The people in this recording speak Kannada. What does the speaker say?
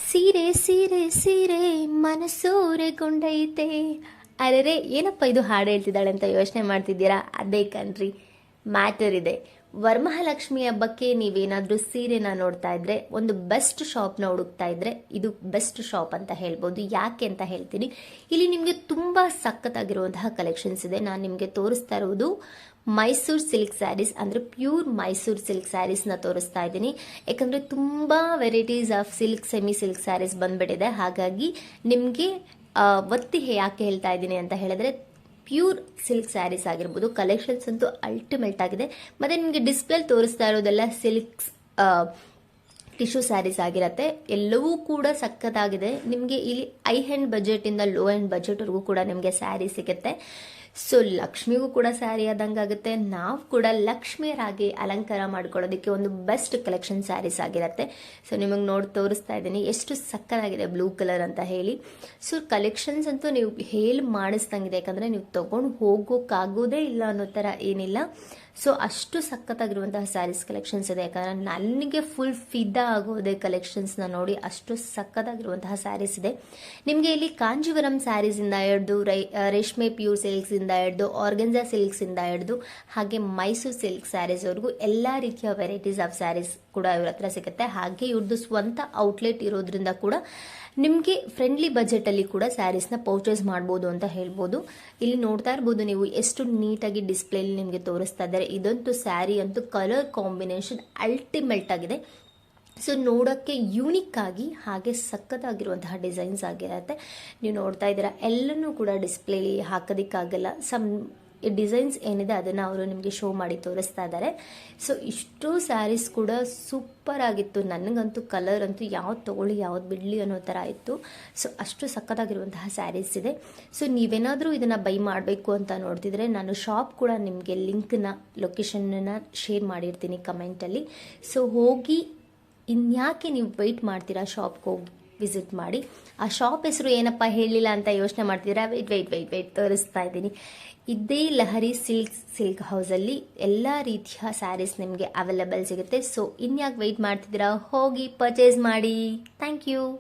ಸೀರೆ ಸೀರೆ ಸೀರೆ ಮನಸೂರೆಗೊಂಡೈತೆ. ಅರೆ ಏನಪ್ಪ ಇದು ಹಾಡು ಹೇಳ್ತಿದ್ದಾಳೆ ಅಂತ ಯೋಚನೆ ಮಾಡ್ತಿದ್ದೀರಾ? ಅದೇ ಕಣ್ರಿ, ಮ್ಯಾಟರ್ ಇದೆ. ವರಮಹಾಲಕ್ಷ್ಮಿ ಹಬ್ಬಕ್ಕೆ ನೀವೇನಾದರೂ ಸೀರೆನ ನೋಡ್ತಾ ಇದ್ರೆ, ಒಂದು ಬೆಸ್ಟ್ ಶಾಪ್ನ ಹುಡುಕ್ತಾ ಇದ್ರೆ ಇದು ಬೆಸ್ಟ್ ಶಾಪ್ ಅಂತ ಹೇಳ್ಬೋದು. ಯಾಕೆ ಅಂತ ಹೇಳ್ತೀನಿ. ಇಲ್ಲಿ ನಿಮಗೆ ತುಂಬ ಸಖತ್ತಾಗಿರುವಂತಹ ಕಲೆಕ್ಷನ್ಸ್ ಇದೆ. ನಾನು ನಿಮಗೆ ತೋರಿಸ್ತಾ ಇರೋದು ಮೈಸೂರು ಸಿಲ್ಕ್ ಸ್ಯಾರೀಸ್, ಅಂದರೆ ಪ್ಯೂರ್ ಮೈಸೂರು ಸಿಲ್ಕ್ ಸ್ಯಾರೀಸ್ನ ತೋರಿಸ್ತಾ ಇದ್ದೀನಿ. ಯಾಕಂದರೆ ತುಂಬ varieties of silk, semi silk sarees ಬಂದ್ಬಿಟ್ಟಿದೆ. ಹಾಗಾಗಿ ನಿಮಗೆ ಒತ್ತಿ ಯಾಕೆ ಹೇಳ್ತಾ ಇದ್ದೀನಿ ಅಂತ ಹೇಳಿದ್ರೆ, ಪ್ಯೂರ್ ಸಿಲ್ಕ್ ಸ್ಯಾರೀಸ್ ಆಗಿರ್ಬೋದು, ಕಲೆಕ್ಷನ್ಸ್ ಅಂತೂ ಅಲ್ಟಿಮೇಟ್ ಆಗಿದೆ. ಮತ್ತು ನಿಮಗೆ ಡಿಸ್ಪ್ಲೇ ತೋರಿಸ್ತಾ ಇರೋದೆಲ್ಲ ಸಿಲ್ಕ್ಸ್ ಟಿಶ್ಯೂ ಸ್ಯಾರೀಸ್ ಆಗಿರತ್ತೆ. ಎಲ್ಲವೂ ಕೂಡ ಸಖತ್ತಾಗಿದೆ. ನಿಮಗೆ ಇಲ್ಲಿ ಹೈ ಹ್ಯಾಂಡ್ ಬಜೆಟಿಂದ ಲೋ ಹ್ಯಾಂಡ್ ಬಜೆಟ್ವರೆಗೂ ಕೂಡ ನಿಮಗೆ ಸ್ಯಾರಿ ಸಿಗುತ್ತೆ. ಸೊ ಲಕ್ಷ್ಮಿಗೂ ಕೂಡ ಸ್ಯಾರಿ ಆದಂಗಾಗುತ್ತೆ. ನಾವು ಕೂಡ ಲಕ್ಷ್ಮಿಯರಾಗಿ ಅಲಂಕಾರ ಮಾಡ್ಕೊಳ್ಳೋದಕ್ಕೆ ಒಂದು ಬೆಸ್ಟ್ ಕಲೆಕ್ಷನ್ ಸ್ಯಾರೀಸ್ ಆಗಿರುತ್ತೆ. ಸೊ ನಿಮಗೆ ನೋಡಿ ತೋರಿಸ್ತಾ ಇದ್ದೀನಿ ಎಷ್ಟು ಸಕ್ಕತ್ತಾಗಿದೆ ಬ್ಲೂ ಕಲರ್ ಅಂತ ಹೇಳಿ. ಸೊ ಕಲೆಕ್ಷನ್ಸ್ ಅಂತೂ ನೀವು ಹೇಳಿ ಮಾಡಿಸ್ದಂಗಿದೆ. ಯಾಕಂದರೆ ನೀವು ತೊಗೊಂಡು ಹೋಗೋಕ್ಕಾಗೋದೇ ಇಲ್ಲ ಅನ್ನೋ ಥರ ಏನಿಲ್ಲ. ಸೊ ಅಷ್ಟು ಸಖತ್ತಾಗಿರುವಂತಹ ಸ್ಯಾರೀಸ್ ಕಲೆಕ್ಷನ್ಸ್ ಇದೆ. ಯಾಕಂದರೆ ನನಗೆ ಫುಲ್ ಫಿದಾ ಆಗೋದೇ ಕಲೆಕ್ಷನ್ಸ್ನ ನೋಡಿ. ಅಷ್ಟು ಸಖತ್ತಾಗಿರುವಂತಹ ಸ್ಯಾರೀಸ್ ಇದೆ. ನಿಮಗೆ ಇಲ್ಲಿ ಕಾಂಜೀವರಂ ಸ್ಯಾರೀಸಿಂದ ಹಿಡಿದು ರೇಷ್ಮೆ ಪ್ಯೂರ್ ಸಿಲ್ಕ್ಸಿಂದ ಹಿಡಿದು ಆರ್ಗೆನ್ಜಾ ಸಿಲ್ಕ್ಸಿಂದ ಹಿಡಿದು ಹಾಗೆ ಮೈಸೂರು ಸಿಲ್ಕ್ ಸ್ಯಾರೀಸ್ವರೆಗೂ ಎಲ್ಲ ರೀತಿಯ ವೆರೈಟೀಸ್ ಆಫ್ ಸ್ಯಾರೀಸ್ ಕೂಡ ಇವ್ರ ಹತ್ರ ಸಿಗುತ್ತೆ. ಹಾಗೆ ಇವ್ರದ್ದು ಸ್ವಂತ ಔಟ್ಲೆಟ್ ಇರೋದ್ರಿಂದ ಕೂಡ ನಿಮಗೆ ಫ್ರೆಂಡ್ಲಿ ಬಜೆಟಲ್ಲಿ ಕೂಡ ಸ್ಯಾರೀಸ್ನ ಪರ್ಚೇಸ್ ಮಾಡ್ಬೋದು ಅಂತ ಹೇಳ್ಬೋದು. ಇಲ್ಲಿ ನೋಡ್ತಾ ಇರ್ಬೋದು ನೀವು ಎಷ್ಟು ನೀಟಾಗಿ ಡಿಸ್ಪ್ಲೇಲಿ ನಿಮಗೆ ತೋರಿಸ್ತಾ ಇದ್ದಾರೆ. ಇದಂತೂ ಸ್ಯಾರಿ ಅಂತೂ ಕಲರ್ ಕಾಂಬಿನೇಷನ್ ಅಲ್ಟಿಮೇಟ್ ಆಗಿದೆ. ಸೊ ನೋಡೋಕ್ಕೆ ಯೂನಿಕ್ ಆಗಿ ಹಾಗೆ ಸಖತ್ತಾಗಿರುವಂತಹ ಡಿಸೈನ್ಸ್ ಆಗಿರುತ್ತೆ. ನೀವು ನೋಡ್ತಾ ಇದ್ದೀರಾ, ಎಲ್ಲನೂ ಕೂಡ ಡಿಸ್ಪ್ಲೇಲಿ ಹಾಕೋದಕ್ಕಾಗಲ್ಲ. ಈ ಡಿಸೈನ್ಸ್ ಏನಿದೆ ಅದನ್ನು ಅವರು ನಿಮಗೆ ಶೋ ಮಾಡಿ ತೋರಿಸ್ತಾ ಇದ್ದಾರೆ. ಸೊ ಇಷ್ಟು ಸ್ಯಾರೀಸ್ ಕೂಡ ಸೂಪರ್ ಆಗಿತ್ತು. ನನಗಂತೂ ಕಲರ್ ಅಂತೂ ಯಾವ್ದು ತೊಗೊಳ್ಳಿ ಯಾವ್ದು ಬಿಡಲಿ ಅನ್ನೋ ಥರ ಇತ್ತು. ಸೊ ಅಷ್ಟು ಸಖತ್ತಾಗಿರುವಂತಹ ಸ್ಯಾರೀಸ್ ಇದೆ. ಸೊ ನೀವೇನಾದರೂ ಇದನ್ನು ಬೈ ಮಾಡಬೇಕು ಅಂತ ನೋಡ್ತಿದ್ರೆ, ನಾನು ಶಾಪ್ ಕೂಡ ನಿಮಗೆ ಲಿಂಕ್ನ ಲೊಕೇಶನ್ನ ಶೇರ್ ಮಾಡಿರ್ತೀನಿ ಕಮೆಂಟಲ್ಲಿ. ಸೊ ಹೋಗಿ ಇನ್ಯಾಕೆ ನೀವು ವೆಯ್ಟ್ ಮಾಡ್ತೀರಾ, ಶಾಪ್ಗೆ ಹೋಗಿ ವಿಸಿಟ್ ಮಾಡಿ. ಆ ಶಾಪ್ ಹೆಸರು ಏನಪ್ಪ ಹೇಳಿಲ್ಲ ಅಂತ ಯೋಚನೆ ಮಾಡ್ತೀರಾ? ವೆಯ್ಟ್ ತೋರಿಸ್ತಾ ಇದ್ದೀನಿ. ಇದೇ ಲಹರಿ ಸಿಲ್ಕ್ ಹೌಸಲ್ಲಿ ಎಲ್ಲ ರೀತಿಯ ಸ್ಯಾರೀಸ್ ನಿಮಗೆ ಅವೈಲೇಬಲ್ ಸಿಗುತ್ತೆ. ಸೊ ಇನ್ಯಾಕೆ ವೆಯ್ಟ್ ಮಾಡ್ತಿದ್ದೀರಾ? ಹೋಗಿ ಪರ್ಚೇಸ್ ಮಾಡಿ. Thank you.